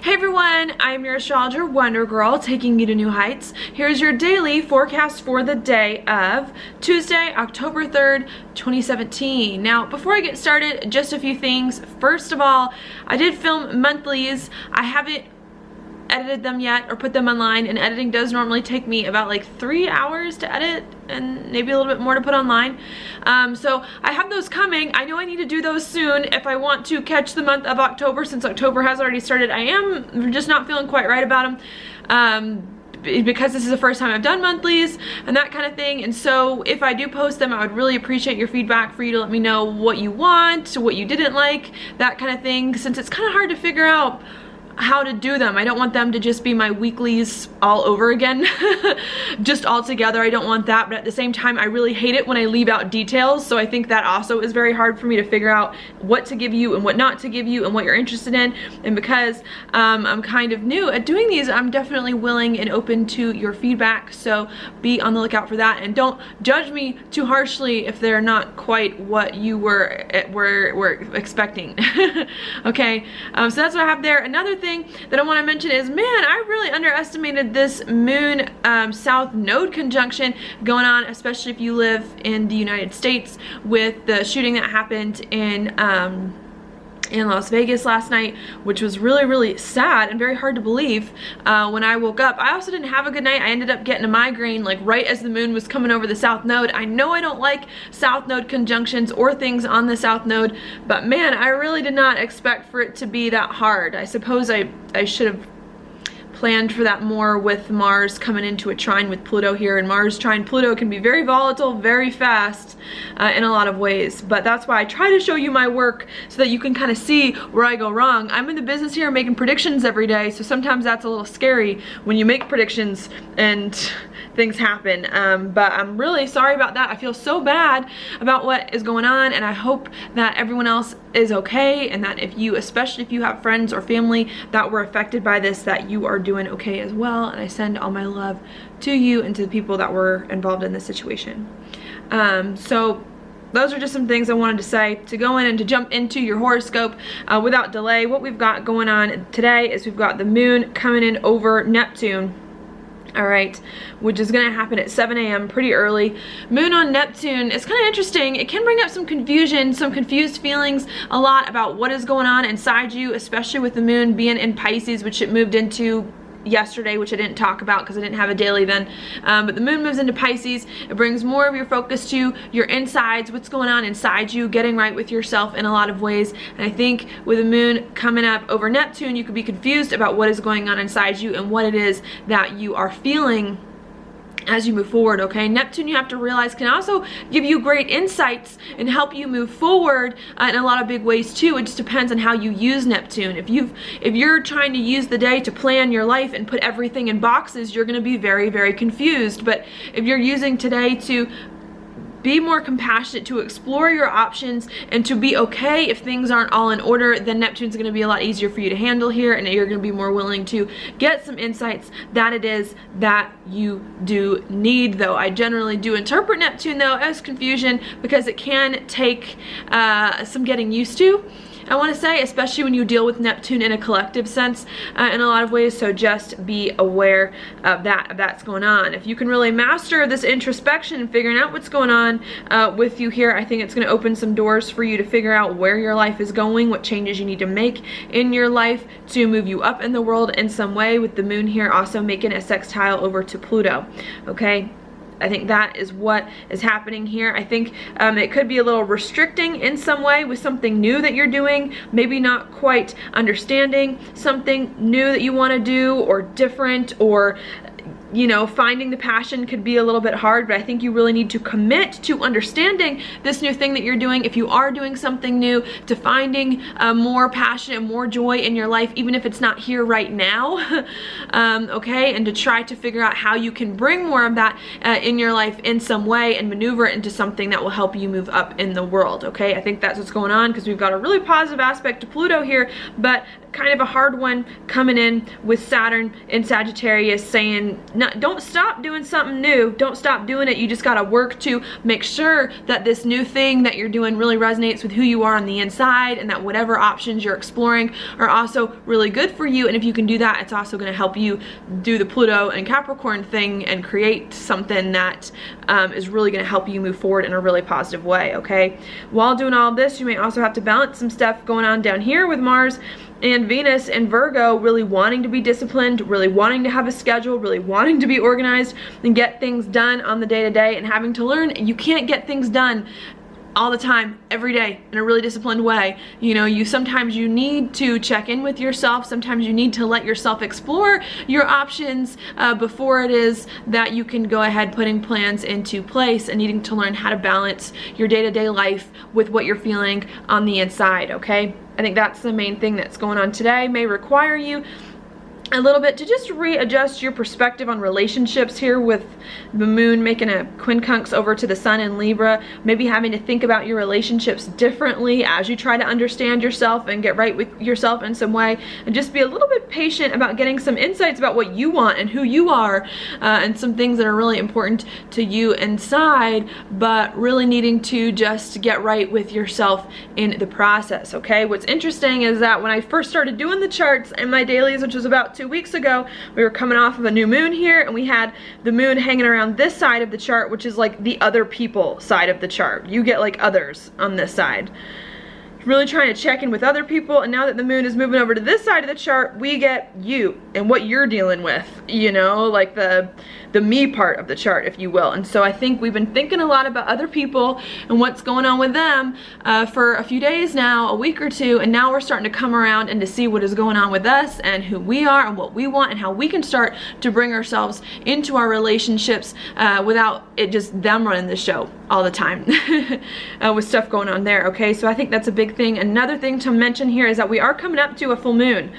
Hey everyone, I'm your astrologer Wonder Girl, taking you to new heights. Here's your daily forecast for the day of Tuesday, October 3rd, 2017. Now, before I get started, just a few things. First of all, I did film monthlies. I haven't edited them yet or put them online, and editing does normally take me about like 3 hours to edit and maybe a little bit more to put online. So I have those coming. I know I need to do those soon if I want to catch the month of October, since October has already started. I am just not feeling quite right about them. Because this is the first time I've done monthlies and that kind of thing, and so if I do post them, I would really appreciate your feedback, for you to let me know what you want, what you didn't like, that kind of thing, since it's kind of hard to figure out how to do them. I don't want them to just be my weeklies all over again, just all together. I don't want that, but at the same time, I really hate it when I leave out details, so I think that also is very hard for me to figure out what to give you and what not to give you and what you're interested in. And because I'm kind of new at doing these, I'm definitely willing and open to your feedback, so be on the lookout for that, and don't judge me too harshly if they're not quite what you were expecting. Okay, so that's what I have there. Another thing that I want to mention is, man, I really underestimated this moon south node conjunction going on, especially if you live in the United States, with the shooting that happened in Las Vegas last night, which was really sad and very hard to believe when I woke up. I also didn't have a good night. I ended up getting a migraine like right as the moon was coming over the south node. I know I don't like south node conjunctions or things on the south node, but man, I really did not expect for it to be that hard. I suppose I should have planned for that more with Mars coming into a trine with Pluto here, and Mars trine Pluto can be very volatile very fast in a lot of ways, but that's why I try to show you my work so that you can kind of see where I go wrong. I'm in the business here making predictions every day, so sometimes that's a little scary when you make predictions and things happen, but I'm really sorry about that. I feel so bad about what is going on, and I hope that everyone else is okay, and that if you, especially if you have friends or family that were affected by this, that you are doing okay as well. And I send all my love to you and to the people that were involved in this situation. So those are just some things I wanted to say to go in and to jump into your horoscope without delay. What we've got going on today is we've got the moon coming in over Neptune. All right, which is going to happen at 7 a.m. pretty early. Moon on Neptune is kind of interesting. It can bring up some confusion, some confused feelings a lot about what is going on inside you, especially with the moon being in Pisces, which it moved into yesterday, which I didn't talk about because I didn't have a daily then, but the moon moves into Pisces. It brings more of your focus to your insides, what's going on inside you, getting right with yourself in a lot of ways. And I think with the moon coming up over Neptune, you could be confused about what is going on inside you and what it is that you are feeling as you move forward. Okay, Neptune, you have to realize, can also give you great insights and help you move forward in a lot of big ways too. It just depends on how you use Neptune. If you're trying to use the day to plan your life and put everything in boxes, you're going to be very confused. But if you're using today to be more compassionate, to explore your options, and to be okay if things aren't all in order, then Neptune's going to be a lot easier for you to handle here, and you're going to be more willing to get some insights that it is that you do need. Though I generally do interpret Neptune though as confusion, because it can take some getting used to, I want to say, especially when you deal with Neptune in a collective sense in a lot of ways. So just be aware of that's going on. If you can really master this introspection and figuring out what's going on with you here, I think it's going to open some doors for you to figure out where your life is going, what changes you need to make in your life to move you up in the world in some way, with the moon here also making a sextile over to Pluto. Okay, I think that is what is happening here. I think it could be a little restricting in some way with something new that you're doing, maybe not quite understanding something new that you want to do, or different, or you know, finding the passion could be a little bit hard, but I think you really need to commit to understanding this new thing that you're doing, if you are doing something new, to finding more passion and more joy in your life, even if it's not here right now. Okay, and to try to figure out how you can bring more of that in your life in some way and maneuver it into something that will help you move up in the world. Okay, I think that's what's going on, because we've got a really positive aspect to Pluto here, but kind of a hard one coming in with Saturn in Sagittarius saying, don't stop doing something new. Don't stop doing it. You just got to work to make sure that this new thing that you're doing really resonates with who you are on the inside, and that whatever options you're exploring are also really good for you. And if you can do that, it's also going to help you do the Pluto and Capricorn thing and create something that is really going to help you move forward in a really positive way, okay? While doing all this, you may also have to balance some stuff going on down here with Mars and Venus and Virgo, really wanting to be disciplined, really wanting to have a schedule, really wanting to be organized and get things done on the day-to-day, and having to learn you can't get things done all the time, every day, in a really disciplined way. You know, sometimes you need to check in with yourself. Sometimes you need to let yourself explore your options before it is that you can go ahead putting plans into place and needing to learn how to balance your day-to-day life with what you're feeling on the inside, okay? I think that's the main thing that's going on today. May require you a little bit to just readjust your perspective on relationships here, with the moon making a quincunx over to the sun in Libra, maybe having to think about your relationships differently as you try to understand yourself and get right with yourself in some way, and just be a little bit patient about getting some insights about what you want and who you are, and some things that are really important to you inside, but really needing to just get right with yourself in the process, okay? What's interesting is that when I first started doing the charts and my dailies, which was about 2 weeks ago, we were coming off of a new moon here, and we had the moon hanging around this side of the chart, which is like the other people side of the chart. You get like others on this side. Really trying to check in with other people, and now that the moon is moving over to this side of the chart, we get you and what you're dealing with, you know, like the me part of the chart, if you will. And so I think we've been thinking a lot about other people and what's going on with them for a few days now, a week or two, and now we're starting to come around and to see what is going on with us and who we are and what we want, and how we can start to bring ourselves into our relationships without it just them running the show all the time with stuff going on there, okay? So I think that's a big thing. Another thing to mention here is that we are coming up to a full moon,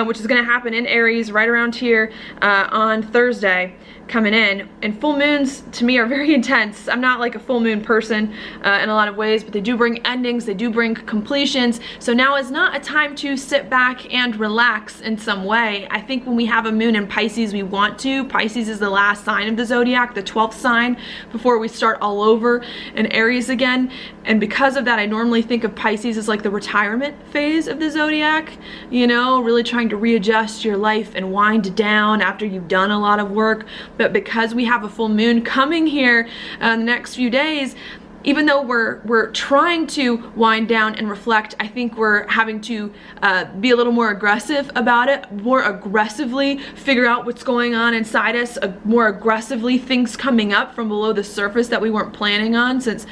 which is going to happen in Aries right around here on Thursday coming in. And full moons to me are very intense. I'm not like a full moon person in a lot of ways, but they do bring endings, they do bring completions. So now is not a time to sit back and relax in some way. I think when we have a moon in Pisces, we want to. Pisces is the last sign of the zodiac, the 12th sign, before we start all over in Aries again. And because of that, I normally think of Pisces as like the retirement phase of the zodiac, you know, really trying to readjust your life and wind down after you've done a lot of work. But because we have a full moon coming here in the next few days, even though we're trying to wind down and reflect, I think we're having to be a little more aggressive about it, more aggressively figure out what's going on inside us, more aggressively things coming up from below the surface that we weren't planning on, since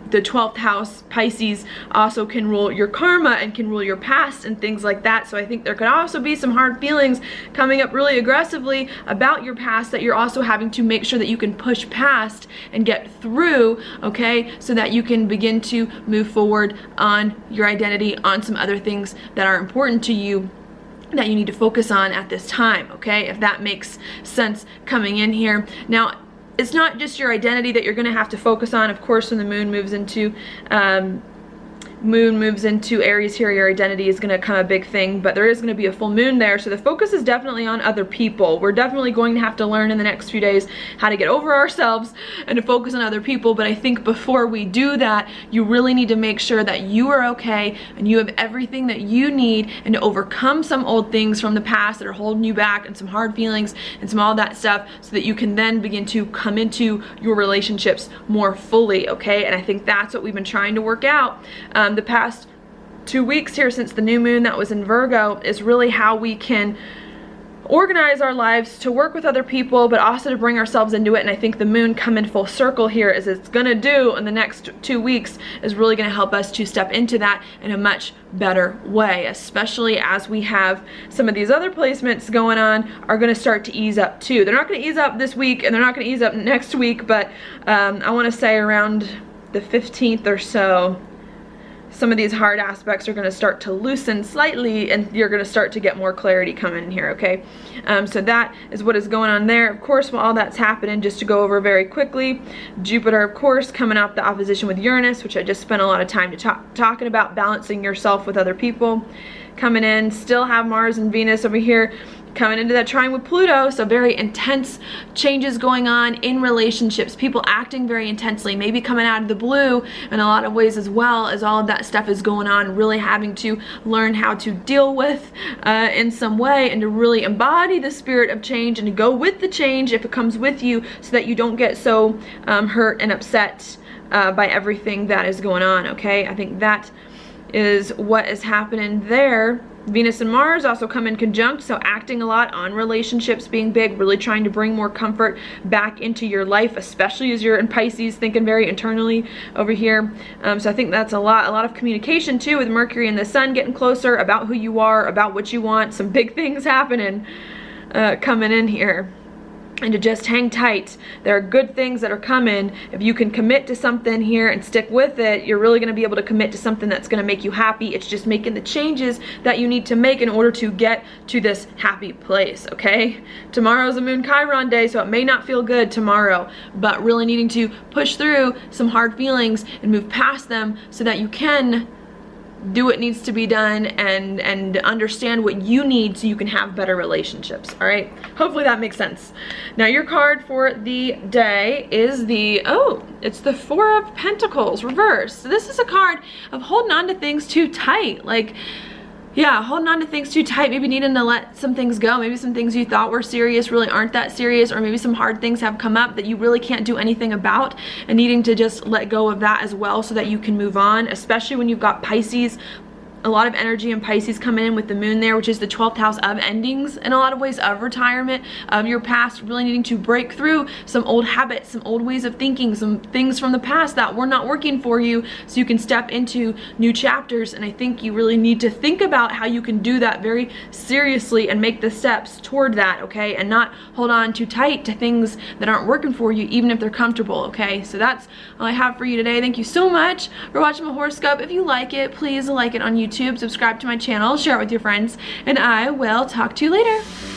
the 12th house, Pisces, also can rule your karma and can rule your past and things like that. So I think there could also be some hard feelings coming up really aggressively about your past that you're also having to make sure that you can push past and get through, okay, so that you can begin to move forward on your identity, on some other things that are important to you that you need to focus on at this time, okay, if that makes sense coming in here. Now, it's not just your identity that you're going to have to focus on. Of course, when the moon moves into Aries here, your identity is going to become a big thing, but there is going to be a full moon there, so the focus is definitely on other people. We're definitely going to have to learn in the next few days how to get over ourselves and to focus on other people. But I think before we do that, you really need to make sure that you are okay and you have everything that you need, and to overcome some old things from the past that are holding you back, and some hard feelings and some all that stuff, so that you can then begin to come into your relationships more fully, okay? And I think that's what we've been trying to work out the past 2 weeks here since the new moon that was in Virgo, is really how we can organize our lives to work with other people, but also to bring ourselves into it. And I think the moon coming full circle here, as it's gonna do in the next 2 weeks, is really gonna help us to step into that in a much better way, especially as we have some of these other placements going on are gonna start to ease up too. They're not gonna ease up this week and they're not gonna ease up next week, but I wanna say around the 15th or so, some of these hard aspects are going to start to loosen slightly, and you're going to start to get more clarity coming in here, okay? So that is what is going on there. Of course, while all that's happening, just to go over very quickly, Jupiter, of course, coming out the opposition with Uranus, which I just spent a lot of time talking about, balancing yourself with other people. Coming in, still have Mars and Venus over here coming into that trine with Pluto, so very intense changes going on in relationships, people acting very intensely, maybe coming out of the blue in a lot of ways, as well as all of that stuff is going on, really having to learn how to deal with in some way, and to really embody the spirit of change and to go with the change if it comes with you, so that you don't get so hurt and upset by everything that is going on. Okay, I think that is what is happening there. Venus and Mars also come in conjunct, so acting a lot on relationships being big, really trying to bring more comfort back into your life, especially as you're in Pisces, thinking very internally over here. So I think that's a lot of communication too, with Mercury and the Sun getting closer, about who you are, about what you want, some big things happening coming in here. And to just hang tight. There are good things that are coming. If you can commit to something here and stick with it, you're really going to be able to commit to something that's going to make you happy. It's just making the changes that you need to make in order to get to this happy place, okay? Tomorrow's a Moon Chiron day, so it may not feel good tomorrow, but really needing to push through some hard feelings and move past them so that you can do what needs to be done and understand what you need so you can have better relationships. All right, hopefully that makes sense. Now your card for the day is it's the Four of Pentacles reversed. So this is a card of holding on to things too tight, like, yeah, holding on to things too tight, maybe needing to let some things go. Maybe some things you thought were serious really aren't that serious, or maybe some hard things have come up that you really can't do anything about, and needing to just let go of that as well so that you can move on, especially when you've got Pisces. A lot of energy in Pisces coming in with the moon there, which is the 12th house of endings in a lot of ways, of retirement, of your past, really needing to break through some old habits, some old ways of thinking, some things from the past that were not working for you, so you can step into new chapters. And I think you really need to think about how you can do that very seriously and make the steps toward that, okay? And not hold on too tight to things that aren't working for you, even if they're comfortable, okay? So that's all I have for you today. Thank you so much for watching my horoscope. If you like it, please like it on YouTube, subscribe to my channel, share it with your friends, and I will talk to you later.